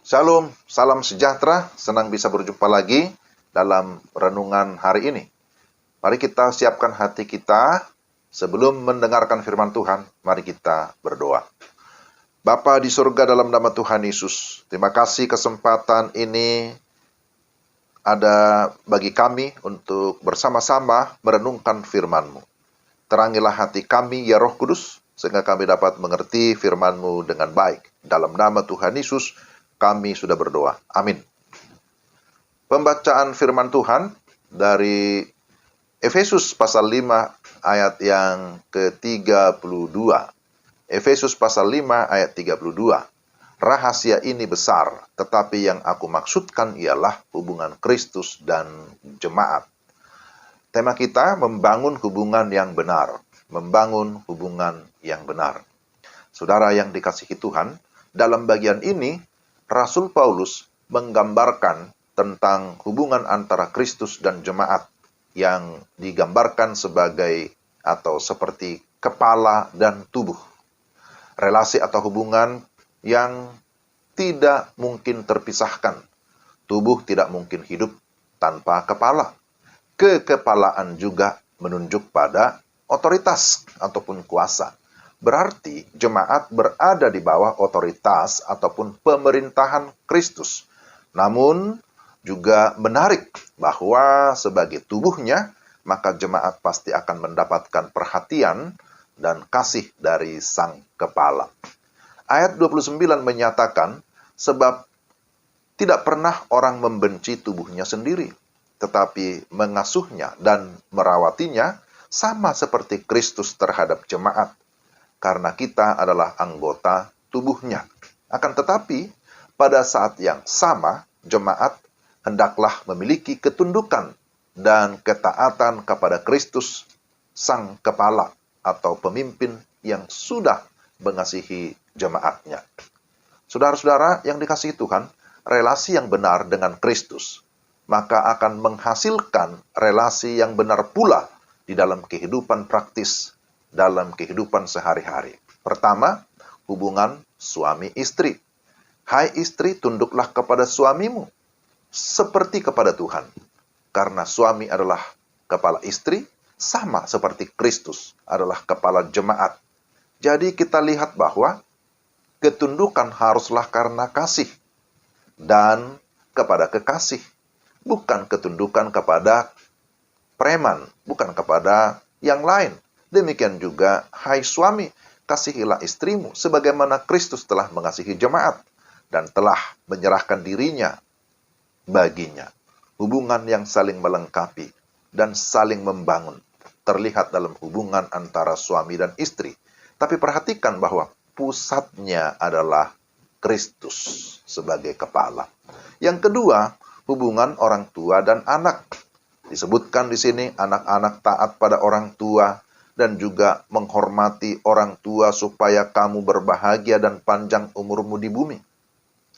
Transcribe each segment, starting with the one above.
Shalom, salam sejahtera, senang bisa berjumpa lagi dalam renungan hari ini. Mari kita siapkan hati kita sebelum mendengarkan firman Tuhan, mari kita berdoa. Bapa di surga, dalam nama Tuhan Yesus, terima kasih kesempatan ini ada bagi kami untuk bersama-sama merenungkan firman-Mu. Terangilah hati kami, ya Roh Kudus, sehingga kami dapat mengerti firman-Mu dengan baik. Dalam nama Tuhan Yesus, kami sudah berdoa. Amin. Pembacaan firman Tuhan dari Efesus pasal 5 ayat yang ke-32. Efesus pasal 5 ayat 32. Rahasia ini besar, tetapi yang aku maksudkan ialah hubungan Kristus dan jemaat. Tema kita membangun hubungan yang benar. Membangun hubungan yang benar. Saudara yang dikasihi Tuhan, dalam bagian ini Rasul Paulus menggambarkan tentang hubungan antara Kristus dan jemaat yang digambarkan sebagai atau seperti kepala dan tubuh. Relasi atau hubungan yang tidak mungkin terpisahkan. Tubuh tidak mungkin hidup tanpa kepala. Kekepalaan juga menunjuk pada otoritas ataupun kuasa. Berarti jemaat berada di bawah otoritas ataupun pemerintahan Kristus. Namun juga menarik bahwa sebagai tubuhnya, maka jemaat pasti akan mendapatkan perhatian dan kasih dari sang kepala. Ayat 29 menyatakan, sebab tidak pernah orang membenci tubuhnya sendiri, tetapi mengasuhnya dan merawatinya sama seperti Kristus terhadap jemaat. Karena kita adalah anggota tubuhnya. Akan tetapi, pada saat yang sama, jemaat hendaklah memiliki ketundukan dan ketaatan kepada Kristus, sang kepala atau pemimpin yang sudah mengasihi jemaatnya. Saudara-saudara yang dikasihi Tuhan, relasi yang benar dengan Kristus, maka akan menghasilkan relasi yang benar pula di dalam kehidupan praktis, dalam kehidupan sehari-hari. Pertama, hubungan suami istri. Hai istri, tunduklah kepada suamimu, seperti kepada Tuhan. Karena suami adalah kepala istri, sama seperti Kristus adalah kepala jemaat. Jadi kita lihat bahwa ketundukan haruslah karena kasih dan kepada kekasih. Bukan ketundukan kepada preman, bukan kepada yang lain. Demikian juga, hai suami, kasihilah istrimu sebagaimana Kristus telah mengasihi jemaat dan telah menyerahkan dirinya baginya. Hubungan yang saling melengkapi dan saling membangun terlihat dalam hubungan antara suami dan istri. Tapi perhatikan bahwa pusatnya adalah Kristus sebagai kepala. Yang kedua, hubungan orang tua dan anak. Disebutkan di sini anak-anak taat pada orang tua dan juga menghormati orang tua supaya kamu berbahagia dan panjang umurmu di bumi.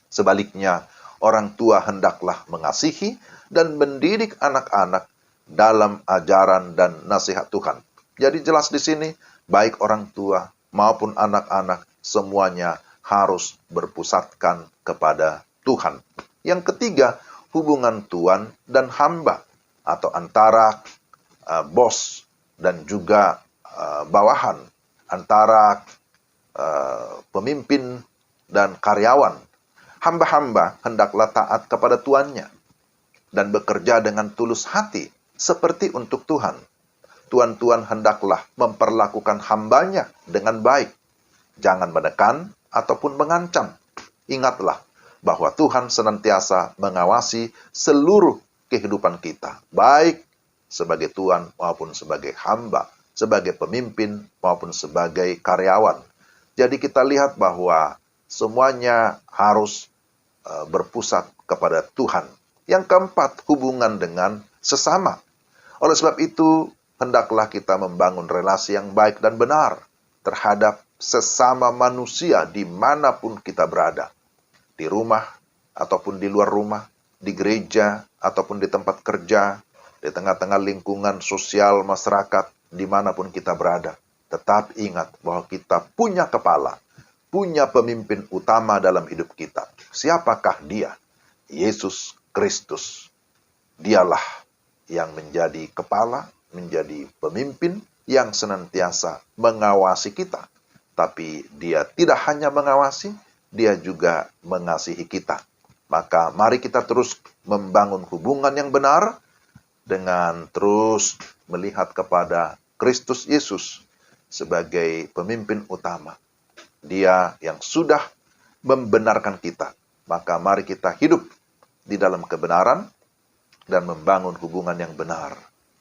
Sebaliknya, orang tua hendaklah mengasihi dan mendidik anak-anak dalam ajaran dan nasihat Tuhan. Jadi jelas di sini, baik orang tua maupun anak-anak semuanya harus berpusatkan kepada Tuhan. Yang ketiga, hubungan tuan dan hamba atau antara bos dan juga bawahan, antara pemimpin dan karyawan. Hamba-hamba hendaklah taat kepada tuannya dan bekerja dengan tulus hati seperti untuk Tuhan. Tuan-tuan hendaklah memperlakukan hambanya dengan baik. Jangan menekan ataupun mengancam. Ingatlah bahwa Tuhan senantiasa mengawasi seluruh kehidupan kita, baik sebagai tuan maupun sebagai hamba, sebagai pemimpin maupun sebagai karyawan. Jadi kita lihat bahwa semuanya harus berpusat kepada Tuhan. Yang keempat, hubungan dengan sesama. Oleh sebab itu, hendaklah kita membangun relasi yang baik dan benar terhadap sesama manusia dimanapun kita berada. Di rumah ataupun di luar rumah, di gereja ataupun di tempat kerja, di tengah-tengah lingkungan sosial masyarakat, dimanapun kita berada. Tetap ingat bahwa kita punya kepala. punya pemimpin utama dalam hidup kita. Siapakah dia? Yesus Kristus. Dialah yang menjadi kepala, menjadi pemimpin yang senantiasa mengawasi kita. Tapi dia tidak hanya mengawasi, dia juga mengasihi kita. Maka mari kita terus membangun hubungan yang benar dengan terus melihat kepada Kristus Yesus sebagai pemimpin utama. Dia yang sudah membenarkan kita. Maka mari kita hidup di dalam kebenaran dan membangun hubungan yang benar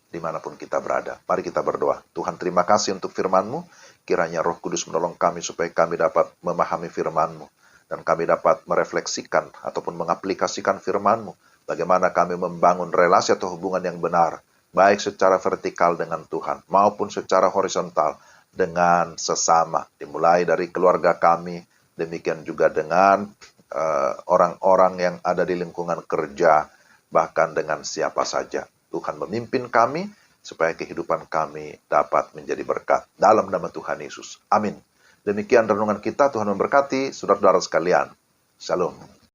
dimanapun kita berada. Mari kita berdoa. Tuhan, terima kasih untuk firman-Mu. Kiranya Roh Kudus menolong kami supaya kami dapat memahami firman-Mu. Dan kami dapat merefleksikan ataupun mengaplikasikan firman-Mu. Bagaimana kami membangun relasi atau hubungan yang benar. Baik secara vertikal dengan Tuhan maupun secara horizontal dengan sesama. Dimulai dari keluarga kami, demikian juga dengan orang-orang yang ada di lingkungan kerja, bahkan dengan siapa saja. Tuhan memimpin kami supaya kehidupan kami dapat menjadi berkat. Dalam nama Tuhan Yesus. Amin. Demikian renungan kita. Tuhan memberkati saudara-saudara sekalian. Shalom.